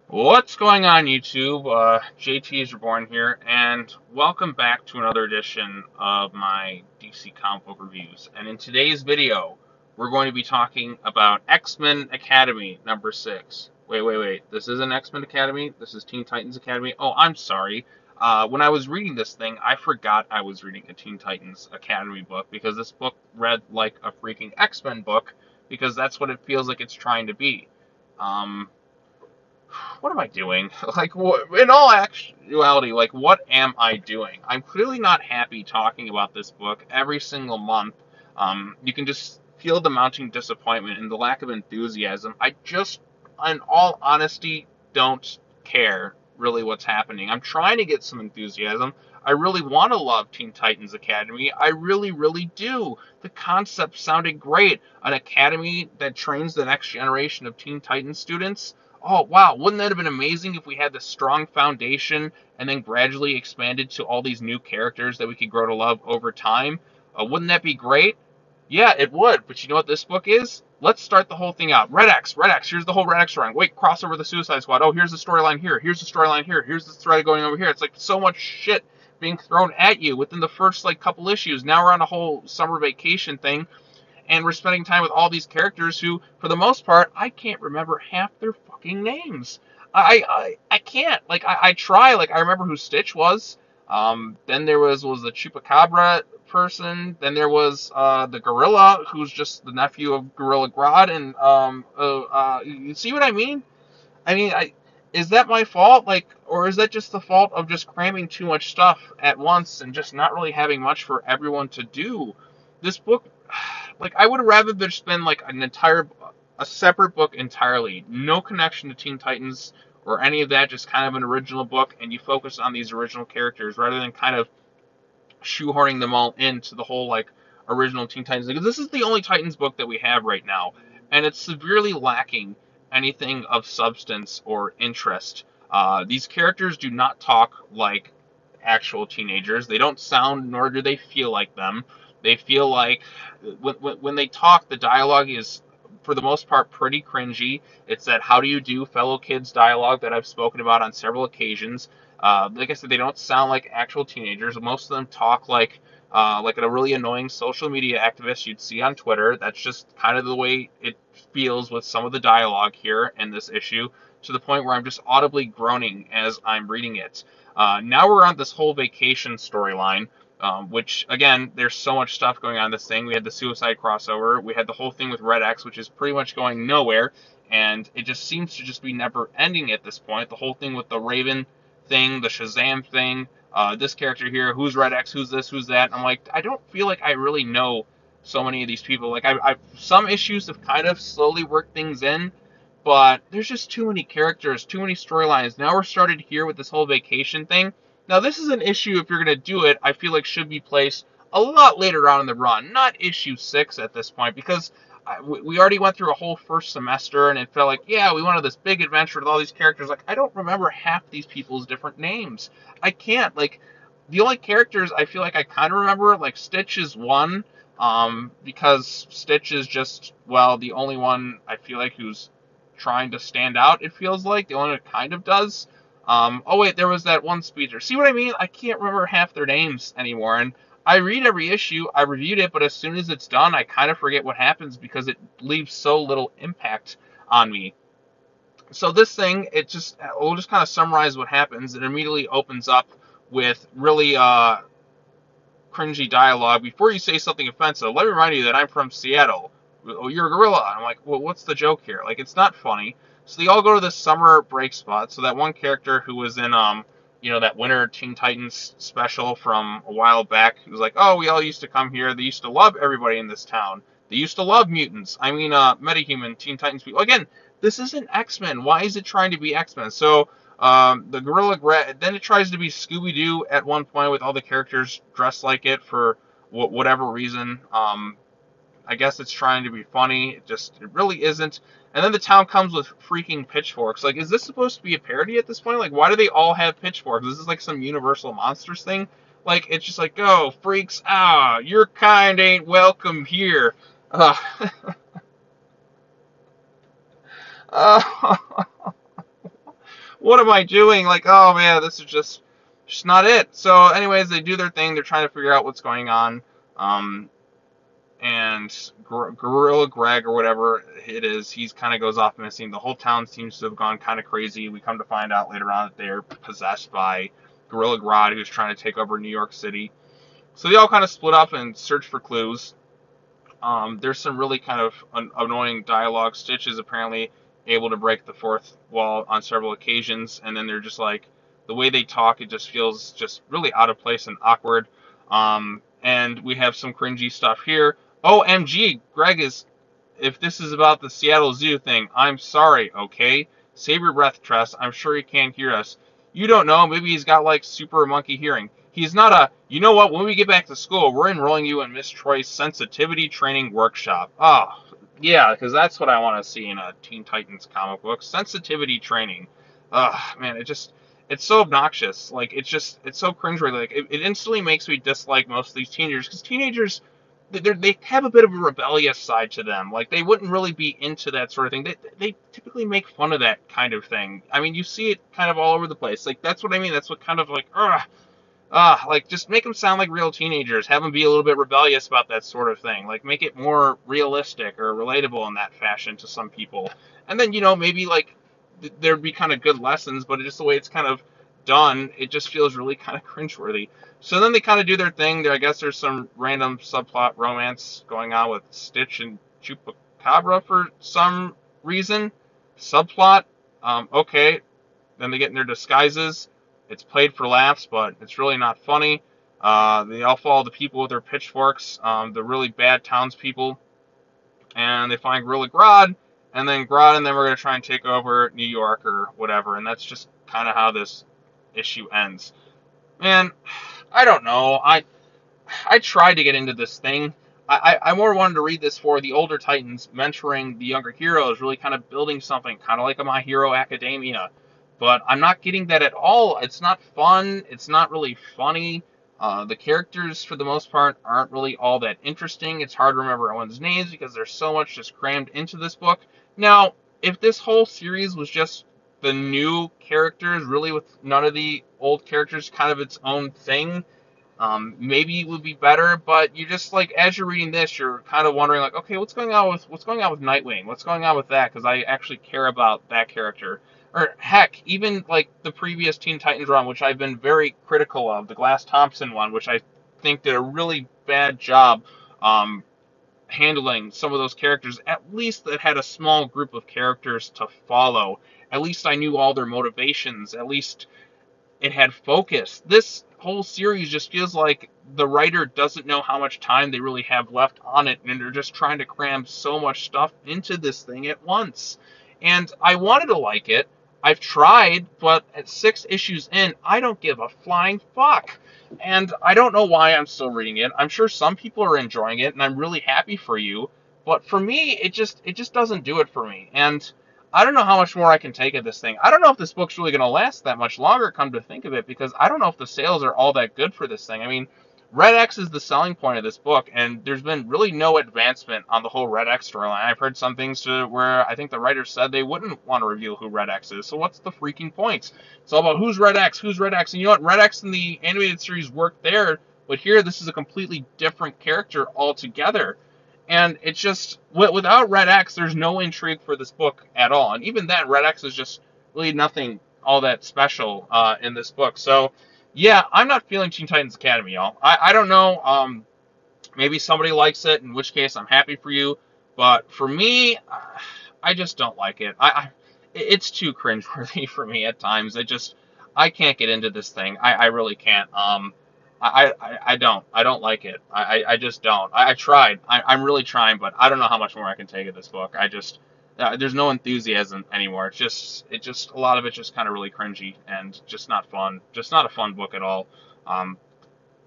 What's going on, YouTube? JT is Reborn here, and welcome back to another edition of my DC comic book reviews. And in today's video, we're going to be talking about X-Men Academy number 6. Wait. This isn't X-Men Academy. This is Teen Titans Academy. Oh, I'm sorry. When I was reading this thing, I forgot I was reading a Teen Titans Academy book because this book read like a freaking X-Men book because that's what it feels like it's trying to be. Um, what am I doing? Like, in all actuality, like, what am I doing? I'm clearly not happy talking about this book every single month. You can just feel the mounting disappointment and the lack of enthusiasm. I just, in all honesty, don't care really what's happening. I'm trying to get some enthusiasm. I really want to love Teen Titans Academy. I really do. The concept sounded great. An academy that trains the next generation of Teen Titans students. Oh, wow, wouldn't that have been amazing if we had this strong foundation and then gradually expanded to all these new characters that we could grow to love over time? Wouldn't that be great? Yeah, it would, but you know what this book is? Let's start the whole thing out. Red X, here's the whole Red X run. Wait, crossover the Suicide Squad. Oh, here's the storyline here. Here's the storyline here. Here's the thread going over here. It's like so much shit being thrown at you within the first like couple issues. Now we're on a whole summer vacation thing and we're spending time with all these characters who, for the most part, I can't remember half their fucking names. I can't. Like, I try. Like, I remember who Stitch was. Then there was the Chupacabra person. Then there was the Gorilla, who's just the nephew of Gorilla Grodd. And you see what I mean? Is that my fault? Like, or is that just the fault of just cramming too much stuff at once and just not really having much for everyone to do? This book, like, I would rather there's been like a separate book entirely, no connection to Teen Titans or any of that, just kind of an original book, and you focus on these original characters rather than kind of shoehorning them all into the whole like original Teen Titans. Because this is the only Titans book that we have right now, and it's severely lacking anything of substance or interest. These characters do not talk like actual teenagers. They don't sound nor do they feel like them. They feel like when they talk, the dialogue is for the most part pretty cringy. It's that "how do you do, fellow kids" dialogue that I've spoken about on several occasions. Like I said, they don't sound like actual teenagers. Most of them talk like a really annoying social media activist you'd see on Twitter. That's just kind of the way it feels with some of the dialogue here in this issue, to the point where I'm just audibly groaning as I'm reading it. Now we're on this whole vacation storyline, which, again, there's so much stuff going on in this thing. We had the Suicide crossover. We had the whole thing with Red X, which is pretty much going nowhere, and it just seems to just be never ending at this point. The whole thing with the Raven thing, the Shazam thing, this character here, who's Red X, who's this, who's that. I'm like, I don't feel like I really know so many of these people. Like, some issues have kind of slowly worked things in, but there's just too many characters, too many storylines. Now we're started here with this whole vacation thing. Now this is an issue, if you're going to do it, I feel like should be placed a lot later on in the run, not issue 6 at this point, because we already went through a whole first semester and it felt like, yeah, we wanted this big adventure with all these characters. Like, I don't remember half these people's different names. I can't. Like, the only characters I feel like I kind of remember, like Stitch is one, because Stitch is just, well, the only one I feel like who's trying to stand out, it feels like. The only one that kind of does. Oh wait, there was that one speedster. See what I mean? I can't remember half their names anymore, and I read every issue, I reviewed it, but as soon as it's done, I kind of forget what happens because it leaves so little impact on me. So this thing, we'll just kind of summarize what happens. It immediately opens up with really cringy dialogue. Before you say something offensive, let me remind you that I'm from Seattle. Oh, you're a gorilla. I'm like, well, what's the joke here? Like, it's not funny. So they all go to this summer break spot. So that one character who was in, that Winter Teen Titans special from a while back, who was like, oh, we all used to come here. They used to love everybody in this town. They used to love mutants. Metahuman Teen Titans people. Again, this isn't X-Men. Why is it trying to be X-Men? So the then it tries to be Scooby-Doo at one point with all the characters dressed like it for whatever reason. I guess it's trying to be funny. It really isn't. And then the town comes with freaking pitchforks. Like, is this supposed to be a parody at this point? Like, why do they all have pitchforks? This is like some Universal Monsters thing. Like, it's just like, go, freaks, your kind ain't welcome here. Uh, uh, what am I doing? Like, oh man, this is just not it. So, anyways, they do their thing. They're trying to figure out what's going on. Um, and Gorilla Greg or whatever it is, he's kind of goes off missing. The whole town seems to have gone kind of crazy. We come to find out later on that they're possessed by Gorilla Grodd, who's trying to take over New York City. So they all kind of split up and search for clues. There's some really kind of annoying dialogue. Stitch is apparently able to break the fourth wall on several occasions, and then they're just like, the way they talk, it just feels just really out of place and awkward. And we have some cringy stuff here. OMG, Greg is, if this is about the Seattle Zoo thing, I'm sorry, okay? Save your breath, Tress. I'm sure he can't hear us. You don't know, maybe he's got like super monkey hearing. He's not a, you know what, when we get back to school, we're enrolling you in Miss Troy's sensitivity training workshop. Oh, yeah, because that's what I want to see in a Teen Titans comic book. Sensitivity training. Ugh, man, it's so obnoxious. Like, it's so cringeworthy. Like, it instantly makes me dislike most of these teenagers, because teenagers, they have a bit of a rebellious side to them. Like, they wouldn't really be into that sort of thing. They typically make fun of that kind of thing. I mean, you see it kind of all over the place. Like, that's what I mean. That's what kind of like, like, just make them sound like real teenagers. Have them be a little bit rebellious about that sort of thing. Like, make it more realistic or relatable in that fashion to some people. And then, maybe, like, there'd be kind of good lessons, but just the way it's kind of done, it just feels really kind of cringeworthy. So then they kind of do their thing. I guess there's some random subplot romance going on with Stitch and Chupacabra for some reason. Subplot, okay. Then they get in their disguises. It's played for laughs, but it's really not funny. They all follow the people with their pitchforks, the really bad townspeople, and they find Gorilla Grodd, and then Grodd and them are going to try and take over New York or whatever, and that's just kind of how this issue ends. Man, I don't know. I tried to get into this thing. I more wanted to read this for the older Titans mentoring the younger heroes, really kind of building something, kind of like a My Hero Academia. But I'm not getting that at all. It's not fun. It's not really funny. The characters, for the most part, aren't really all that interesting. It's hard to remember everyone's names because there's so much just crammed into this book. Now, if this whole series was just the new characters, really with none of the old characters, kind of its own thing, maybe it would be better. But you just, like, as you're reading this, you're kind of wondering, like, okay, what's going on with Nightwing? What's going on with that? Because I actually care about that character. Or heck, even like the previous Teen Titans run, which I've been very critical of, the Glass Thompson one, which I think did a really bad job handling some of those characters. At least it had a small group of characters to follow. At least I knew all their motivations. At least it had focus. This whole series just feels like the writer doesn't know how much time they really have left on it, and they're just trying to cram so much stuff into this thing at once. And I wanted to like it. I've tried, but at 6 issues in, I don't give a flying fuck. And I don't know why I'm still reading it. I'm sure some people are enjoying it, and I'm really happy for you. But for me, it just doesn't do it for me. And I don't know how much more I can take of this thing. I don't know if this book's really going to last that much longer, come to think of it, because I don't know if the sales are all that good for this thing. I mean, Red X is the selling point of this book, and there's been really no advancement on the whole Red X storyline. I've heard some things to where I think the writers said they wouldn't want to reveal who Red X is, so what's the freaking point? It's all about who's Red X, and you know what? Red X in the animated series worked there, but here this is a completely different character altogether. And it's just, without Red X, there's no intrigue for this book at all. And even then, Red X is just really nothing all that special in this book. So, yeah, I'm not feeling Teen Titans Academy, y'all. I don't know. Maybe somebody likes it, in which case I'm happy for you. But for me, I just don't like it. It's too cringeworthy for me at times. I can't get into this thing. I really can't. I don't like it. I just don't. I tried. I'm really trying, but I don't know how much more I can take of this book. There's no enthusiasm anymore. It just a lot of it's just kind of really cringy and just not fun. Just not a fun book at all.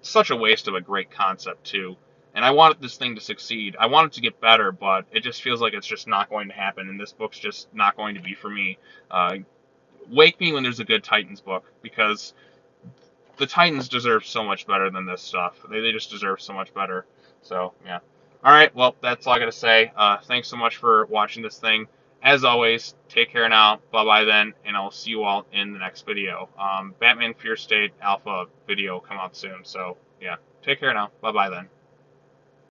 Such a waste of a great concept too. And I wanted this thing to succeed. I want it to get better, but it just feels like it's just not going to happen. And this book's just not going to be for me. Wake me when there's a good Titans book, because the Titans deserve so much better than this stuff. They just deserve so much better. So, yeah. Alright, well, that's all I gotta say. Thanks so much for watching this thing. As always, take care now. Bye-bye then, and I'll see you all in the next video. Batman Fear State Alpha video come out soon, so yeah, take care now. Bye-bye then.